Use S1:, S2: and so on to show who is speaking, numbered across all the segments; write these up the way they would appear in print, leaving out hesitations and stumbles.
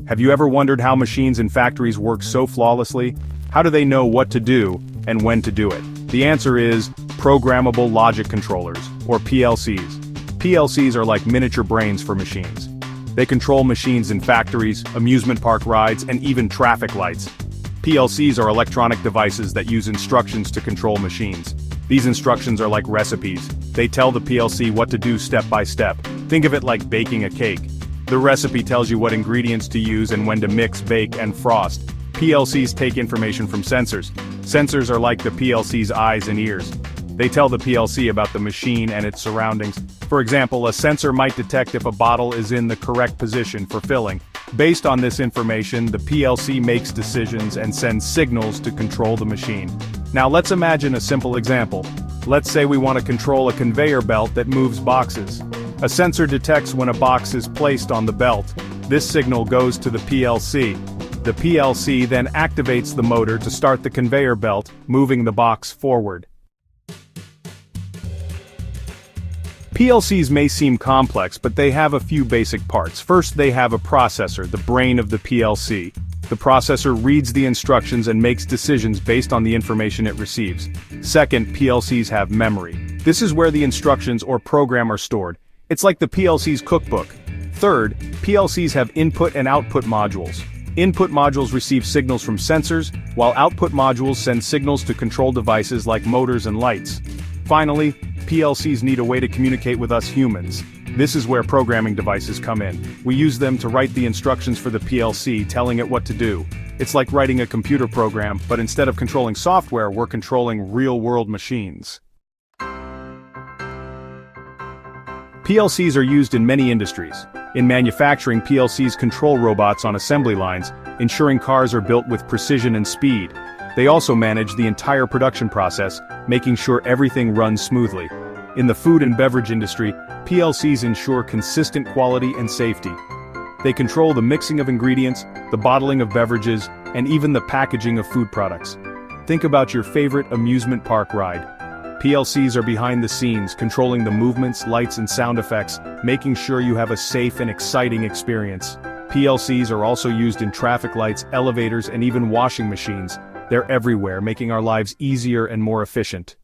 S1: Have you ever wondered how machines in factories work so flawlessly? How do they know what to do and when to do it? The answer is Programmable Logic Controllers, or PLCs. PLCs are like miniature brains for machines. They control machines in factories, amusement park rides, and even traffic lights. PLCs are electronic devices that use instructions to control machines. These instructions are like recipes. They tell the PLC what to do step by step. Think of it like baking a cake. The recipe tells you what ingredients to use and when to mix, bake, and frost. PLCs take information from sensors. Sensors are like the PLC's eyes and ears. They tell the PLC about the machine and its surroundings. For example, a sensor might detect if a bottle is in the correct position for filling. Based on this information, the PLC makes decisions and sends signals to control the machine. Now let's imagine a simple example. Let's say we want to control a conveyor belt that moves boxes. A sensor detects when a box is placed on the belt. This signal goes to the PLC. The PLC then activates the motor to start the conveyor belt, moving the box forward. PLCs may seem complex, but they have a few basic parts. First, they have a processor, the brain of the PLC. The processor reads the instructions and makes decisions based on the information it receives. Second, PLCs have memory. This is where the instructions or program are stored. It's like the PLC's cookbook. Third, PLCs have input and output modules. Input modules receive signals from sensors, while output modules send signals to control devices like motors and lights. Finally, PLCs need a way to communicate with us humans. This is where programming devices come in. We use them to write the instructions for the PLC, telling it what to do. It's like writing a computer program, but instead of controlling software, we're controlling real-world machines. PLCs are used in many industries. In manufacturing, PLCs control robots on assembly lines, ensuring cars are built with precision and speed. They also manage the entire production process, making sure everything runs smoothly. In the food and beverage industry, PLCs ensure consistent quality and safety. They control the mixing of ingredients, the bottling of beverages, and even the packaging of food products. Think about your favorite amusement park ride. PLCs are behind the scenes, controlling the movements, lights, and sound effects, making sure you have a safe and exciting experience. PLCs are also used in traffic lights, elevators, and even washing machines. They're everywhere, making our lives easier and more efficient.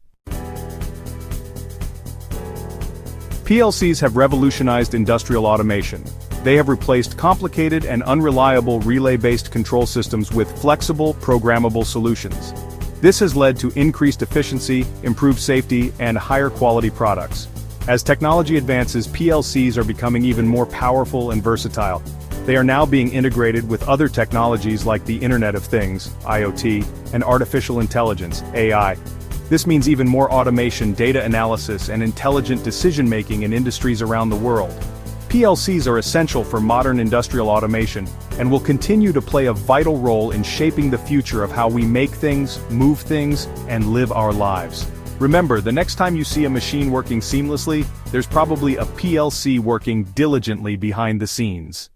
S1: PLCs have revolutionized industrial automation. They have replaced complicated and unreliable relay-based control systems with flexible, programmable solutions. This has led to increased efficiency, improved safety, and higher quality products. As technology advances, PLCs are becoming even more powerful and versatile. They are now being integrated with other technologies like the Internet of Things, IoT, and artificial intelligence, AI. This means even more automation, data analysis, and intelligent decision-making in industries around the world. PLCs are essential for modern industrial automation, and will continue to play a vital role in shaping the future of how we make things, move things, and live our lives. Remember, the next time you see a machine working seamlessly, there's probably a PLC working diligently behind the scenes.